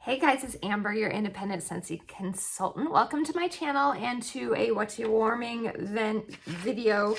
Hey guys, it's Amber, your independent Scentsy consultant. Welcome to my channel and to a Whatcha warming vent video,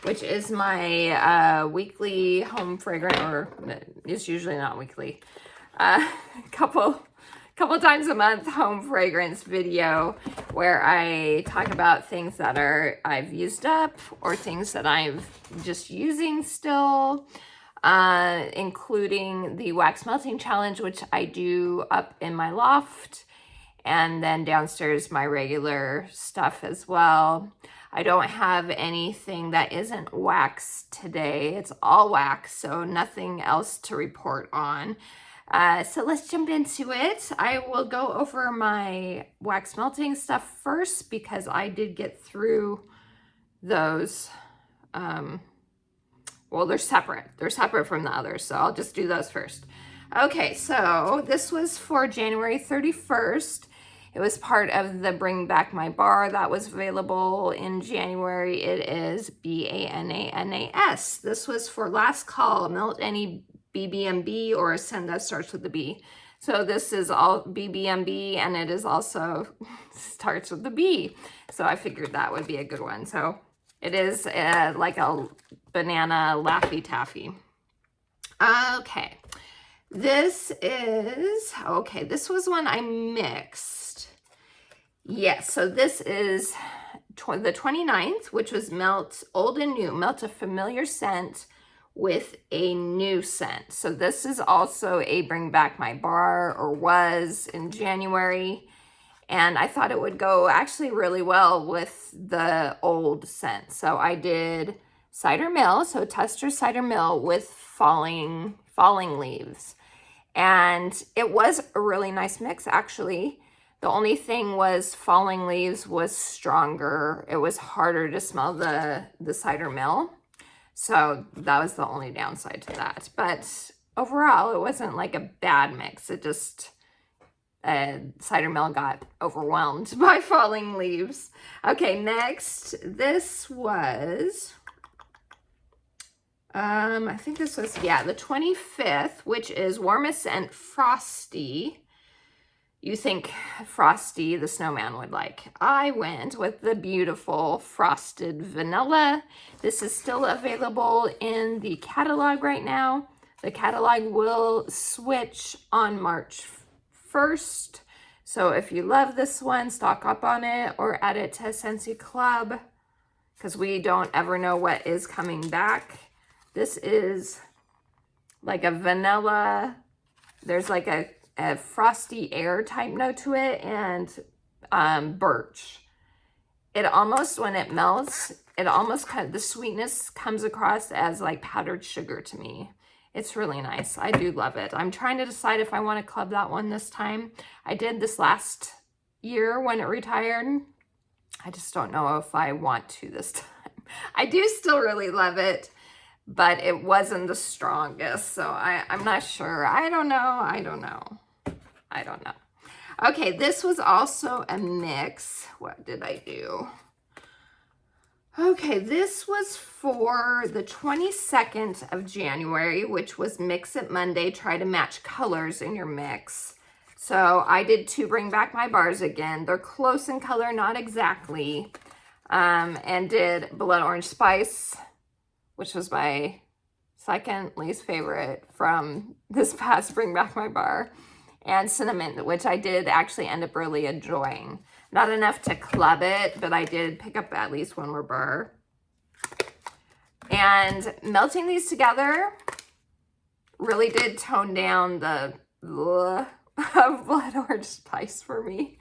which is my weekly home fragrance, or it's usually not weekly, couple times a month home fragrance video where I talk about things that I've used up or things that I'm just using still. Including the wax melting challenge, which I do up in my loft, and then downstairs my regular stuff as well. I don't have anything that isn't wax today. It's all wax, so nothing else to report on. So let's jump into it. I will go over my wax melting stuff first because I did get through those. Well, they're separate. They're separate from the others, so I'll just do those first. Okay, so this was for January 31st. It was part of the Bring Back My Bar that was available in January. It is BANANAS. This was for last call, melt any BBMB or a scent that starts with the B. So this is all BBMB, and it is also starts with the B. So I figured that would be a good one. So it is like a banana Laffy Taffy. Okay, this was one I mixed. Yes, so this is the 29th, which was melt old and new, melt a familiar scent with a new scent. So this is also a Bring Back My Bar, or was in January. And I thought it would go actually really well with the old scent. So I did cider mill, so tester cider mill with falling leaves. And it was a really nice mix, actually. The only thing was falling leaves was stronger. It was harder to smell the cider mill. So that was the only downside to that. But overall, it wasn't like a bad mix. It just... cider mill got overwhelmed by falling leaves. Okay, next, this was, I think this was, yeah, the 25th, which is Warmest Scent Frosty. You think Frosty the Snowman would like. I went with the beautiful Frosted Vanilla. This is still available in the catalog right now. The catalog will switch on March 1st. So if you love this one, stock up on it or add it to Scentsy Club, because we don't ever know what is coming back. This is like a vanilla. There's like a frosty air type note to it, and birch. It almost, when it melts, it almost kind of, the sweetness comes across as like powdered sugar to me. It's really nice. I do love it. I'm trying to decide if I want to club that one this time. I did this last year when it retired. I just don't know if I want to this time. I do still really love it, but it wasn't the strongest. So I'm not sure. I don't know. Okay, this was also a mix. What did I do? Okay, this was for the 22nd of January, which was Mix It Monday. Try to match colors in your mix. So I did two Bring Back My Bars again. They're close in color, not exactly. And did Blood Orange Spice, which was my second least favorite from this past Bring Back My Bar. And Cinnamon, which I did actually end up really enjoying. Not enough to club it, but I did pick up at least one more bar. And melting these together really did tone down the of Blood Orange Spice for me.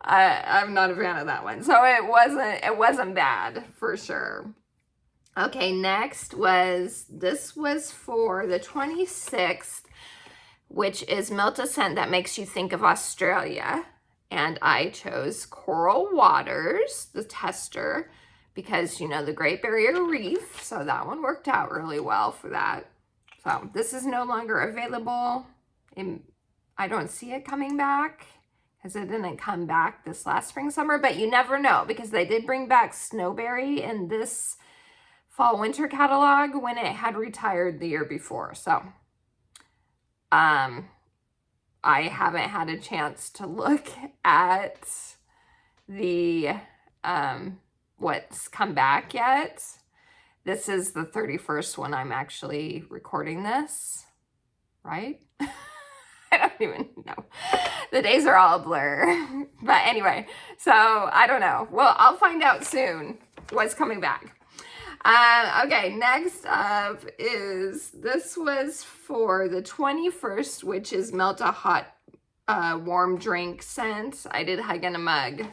I'm not a fan of that one. So it wasn't bad for sure. Okay, next this was for the 26th, which is Melt a Scent that makes you think of Australia. And I chose Coral Waters, the tester, because, you know, the Great Barrier Reef. So that one worked out really well for that. So this is no longer available. I don't see it coming back because it didn't come back this last spring, summer. But you never know, because they did bring back Snowberry in this fall winter catalog when it had retired the year before. So I haven't had a chance to look at the what's come back yet. This is the 31st when I'm actually recording this, right? I don't even know. The days are all a blur. But anyway, so I don't know. Well, I'll find out soon what's coming back. Okay, next up is, this was for the 21st, which is Melt a Hot Warm Drink scent. I did Hug in a Mug,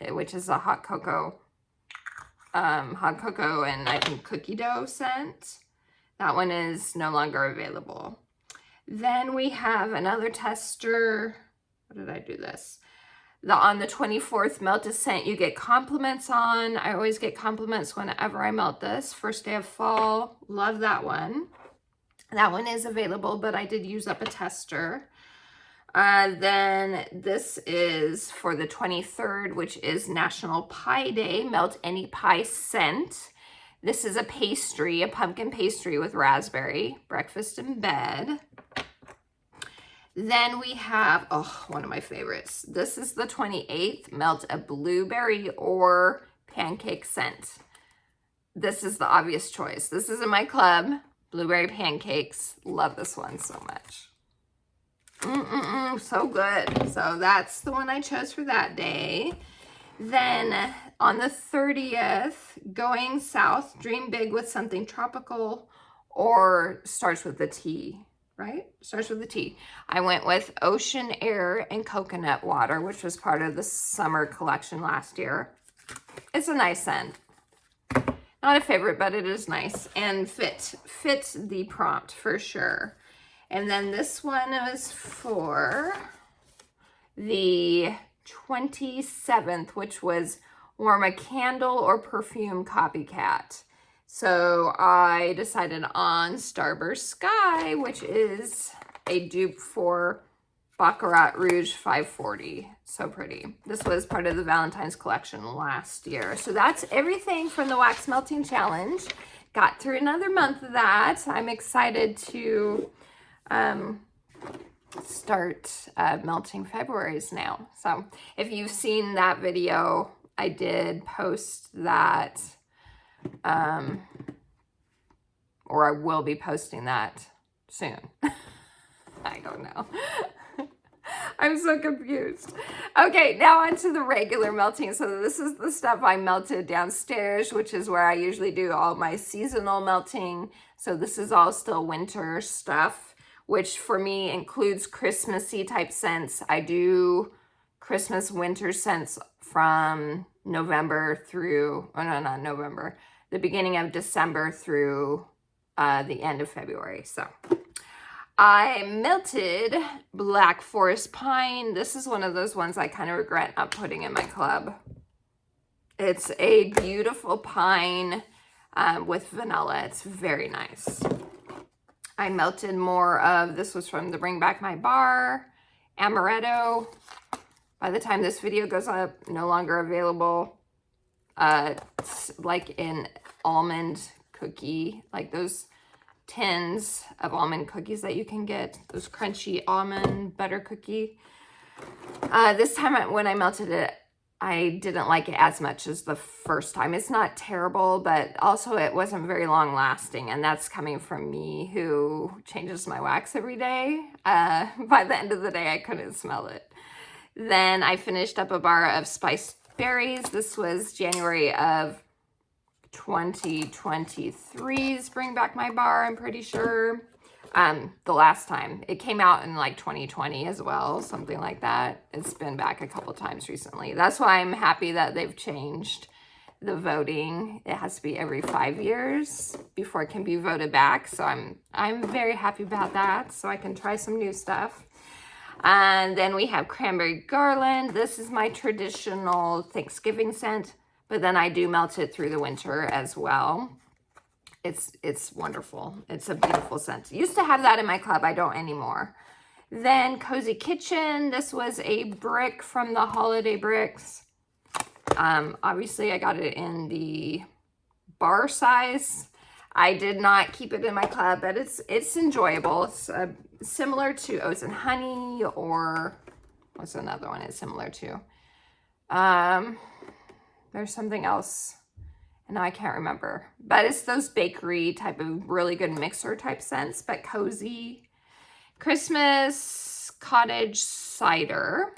which is a hot cocoa and I think cookie dough scent. That one is no longer available. Then we have another tester. What did I do this? On the 24th, Melt a Scent you get compliments on. I always get compliments whenever I melt this. First day of fall. Love that one. That one is available, but I did use up a tester. Then this is for the 23rd, which is National Pie Day. Melt Any Pie Scent. This is a pastry, a pumpkin pastry with raspberry. Breakfast in bed. Then we have, oh, one of my favorites. This is the 28th, Melt a Blueberry or Pancake Scent. This is the obvious choice. This is in my club, blueberry pancakes. Love this one so much. So good. So that's the one I chose for that day. Then on the 30th, Going South, Dream Big with Something Tropical, or starts with the T. Right? Starts with the T. I went with Ocean Air and Coconut Water, which was part of the summer collection last year. It's a nice scent. Not a favorite, but it is nice and fits the prompt for sure. And then this one was for the 27th, which was Warm a Candle or Perfume Copycat. So I decided on Starburst Sky, which is a dupe for Baccarat Rouge 540. So pretty. This was part of the Valentine's collection last year. So that's everything from the Wax Melting Challenge. Got through another month of that. I'm excited to start melting February's now. So if you've seen that video, I did post that. Or I will be posting that soon. I don't know. I'm so confused. Okay, now on to the regular melting. So this is the stuff I melted downstairs, which is where I usually do all my seasonal melting. So this is all still winter stuff, which for me includes Christmassy type scents. I do Christmas winter scents from November through, oh no, not November, the beginning of December through the end of February. So I melted Black Forest Pine. This is one of those ones I kind of regret not putting in my club. It's a beautiful pine with vanilla. It's very nice. I melted more of, this was from the Bring Back My Bar, Amaretto. By the time this video goes up, no longer available. Like in almond cookie, like those tins of almond cookies that you can get, those crunchy almond butter cookie. This time when I melted it, I didn't like it as much as the first time. It's not terrible, but also it wasn't very long lasting, and that's coming from me who changes my wax every day. By the end of the day, I couldn't smell it. Then I finished up a bar of spiced berries. This was January of 2023's Bring Back My Bar, I'm pretty sure. The last time. It came out in like 2020 as well, something like that. It's been back a couple times recently. That's why I'm happy that they've changed the voting. It has to be every 5 years before it can be voted back. So I'm very happy about that, so I can try some new stuff. And then we have Cranberry Garland. This is my traditional Thanksgiving scent, but then I do melt it through the winter as well. It's wonderful. It's a beautiful scent. Used to have that in my club. I don't anymore. Then Cozy Kitchen. This was a brick from the Holiday Bricks. Obviously, I got it in the bar size. I did not keep it in my club, but it's enjoyable. It's similar to Oats and Honey, or what's another one it's similar to? There's something else, and now I can't remember. But it's those bakery type of really good mixer type scents, but cozy. Christmas Cottage Cider.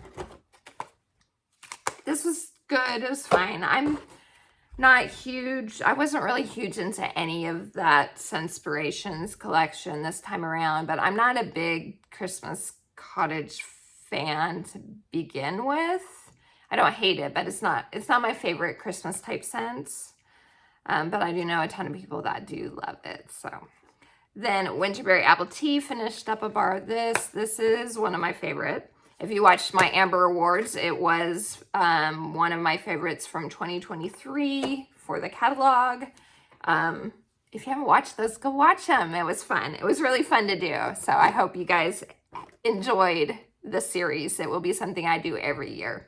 This was good. It was fine. I'm not huge. I wasn't really huge into any of that Scentspirations collection this time around, but I'm not a big Christmas Cottage fan to begin with. I don't hate it, but it's not my favorite Christmas type scents. But I do know a ton of people that do love it. So then Winterberry Apple Tea, finished up a bar of this. This is one of my favorite. If you watched my Amber Awards, it was one of my favorites from 2023 for the catalog. If you haven't watched those, go watch them. It was fun. It was really fun to do. So I hope you guys enjoyed the series. It will be something I do every year.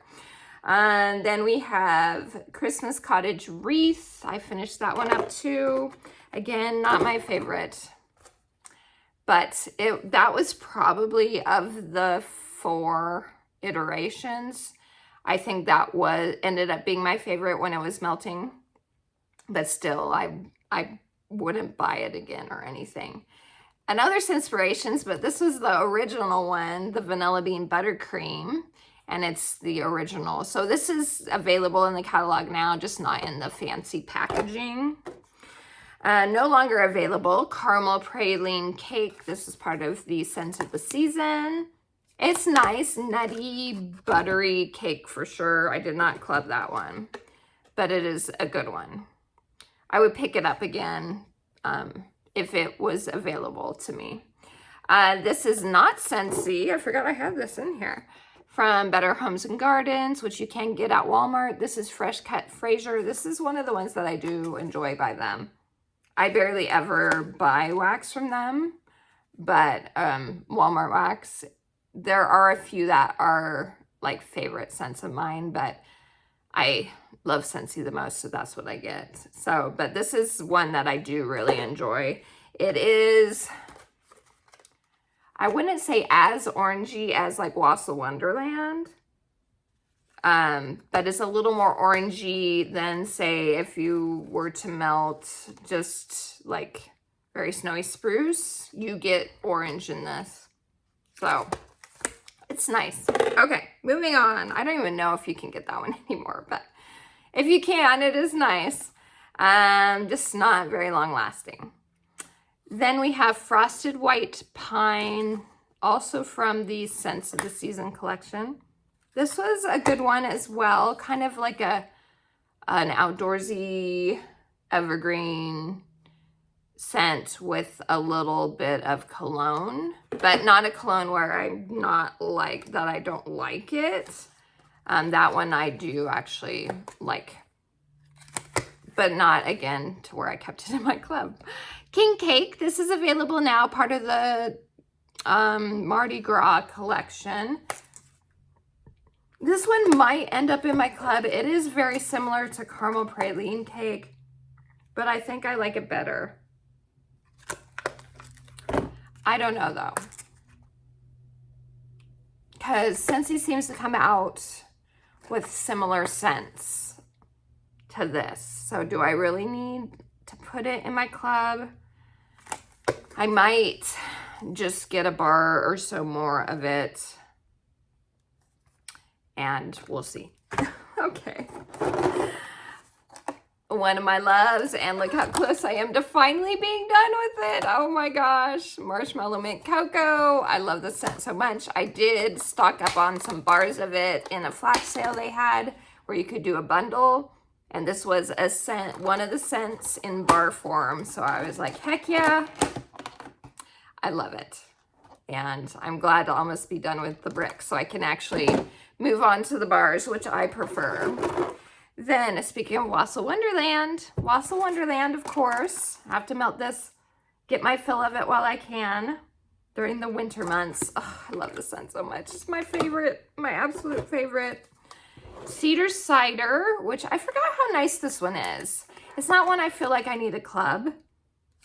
And then we have Christmas Cottage Wreath. I finished that one up too. Again, not my favorite. But that was probably, of the 4 iterations, I think that ended up being my favorite when it was melting. But still, I wouldn't buy it again or anything. Another Scentspirations, but this was the original one, the Vanilla Bean Buttercream, and it's the original. So this is available in the catalog now, just not in the fancy packaging. No longer available, Caramel Praline Cake. This is part of the Scent of the Season. It's nice, nutty, buttery cake for sure. I did not club that one, but it is a good one. I would pick it up again if it was available to me. This is not Scentsy. I forgot I had this in here. From Better Homes and Gardens, which you can get at Walmart. This is Fresh Cut Fraser. This is one of the ones that I do enjoy by them. I barely ever buy wax from them, but Walmart wax, there are a few that are like favorite scents of mine, but I love Scentsy the most, so that's what I get. So, but this is one that I do really enjoy. It is, I wouldn't say as orangey as like Wassail Wonderland, but it's a little more orangey than, say, if you were to melt just like very snowy spruce, you get orange in this. So it's nice. Okay, moving on. I don't even know if you can get that one anymore, but if you can, it is nice. Just not very long lasting. Then we have Frosted White Pine, also from the Scents of the Season collection. This was a good one as well, kind of like an outdoorsy evergreen scent with a little bit of cologne, but not a cologne where I'm not like that. I don't like it. That one I do actually like, but not again to where I kept it in my club. King Cake. This is available now, part of the Mardi Gras collection. This one might end up in my club. It is very similar to Caramel Praline Cake, but I think I like it better. I don't know though, because Scentsy seems to come out with similar scents to this. So do I really need to put it in my club? I might just get a bar or so more of it, and we'll see. Okay. One of my loves, and look how close I am to finally being done with it. Oh my gosh. Marshmallow Mint Cocoa. I love the scent so much. I did stock up on some bars of it in a flash sale they had where you could do a bundle. And this was a scent, one of the scents in bar form. So I was like, heck yeah. I love it. And I'm glad to almost be done with the bricks so I can actually move on to the bars, which I prefer. Then, speaking of Wassail Wonderland, of course. I have to melt this, get my fill of it while I can during the winter months. Oh, I love this scent so much. It's my favorite, my absolute favorite. Cedar Cider, which I forgot how nice this one is. It's not one I feel like I need a club,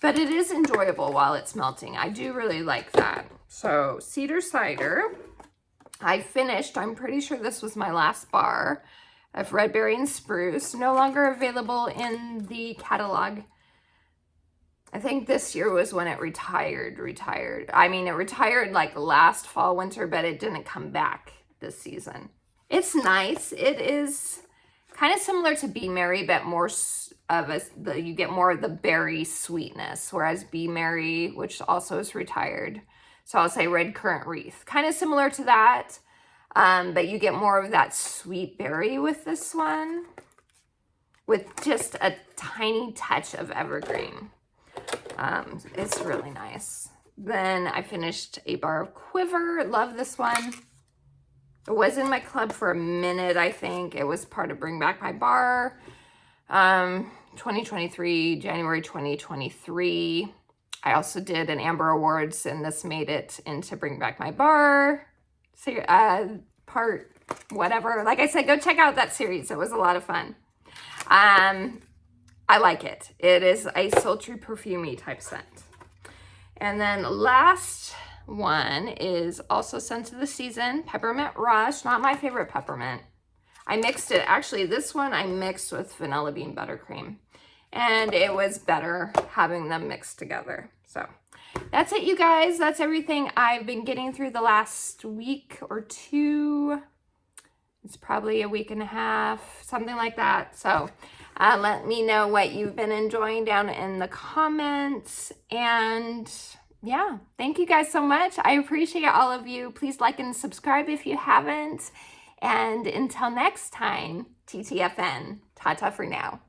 but it is enjoyable while it's melting. I do really like that. So cedar cider, I finished, I'm pretty sure this was my last bar of red berry and spruce, no longer available in the catalog. I think this year was when it retired. I mean, it retired like last fall, winter, but it didn't come back this season. It's nice. It is kind of similar to Be Merry, but more of you get more of the berry sweetness, whereas Be Merry, which also is retired. So I'll say Red Currant Wreath, kind of similar to that, but you get more of that sweet berry with this one, with just a tiny touch of evergreen. It's really nice. Then I finished a bar of Quiver. Love this one. It was in my club for a minute, I think. It was part of Bring Back My Bar. 2023, January 2023. I also did an Amber Awards, and this made it into Bring Back My Bar. Part whatever. Like I said, go check out that series. It was a lot of fun. I like it. It is a sultry, perfumey type scent. And then last one is also scent of the season, Peppermint Rush. Not my favorite peppermint. I mixed it. Actually, this one I mixed with Vanilla Bean Buttercream. And it was better having them mixed together. So that's it, you guys. That's everything I've been getting through the last week or two. It's probably a week and a half, something like that. So let me know what you've been enjoying down in the comments. And yeah, thank you guys so much. I appreciate all of you. Please like and subscribe if you haven't. And until next time, TTFN. Ta-ta for now.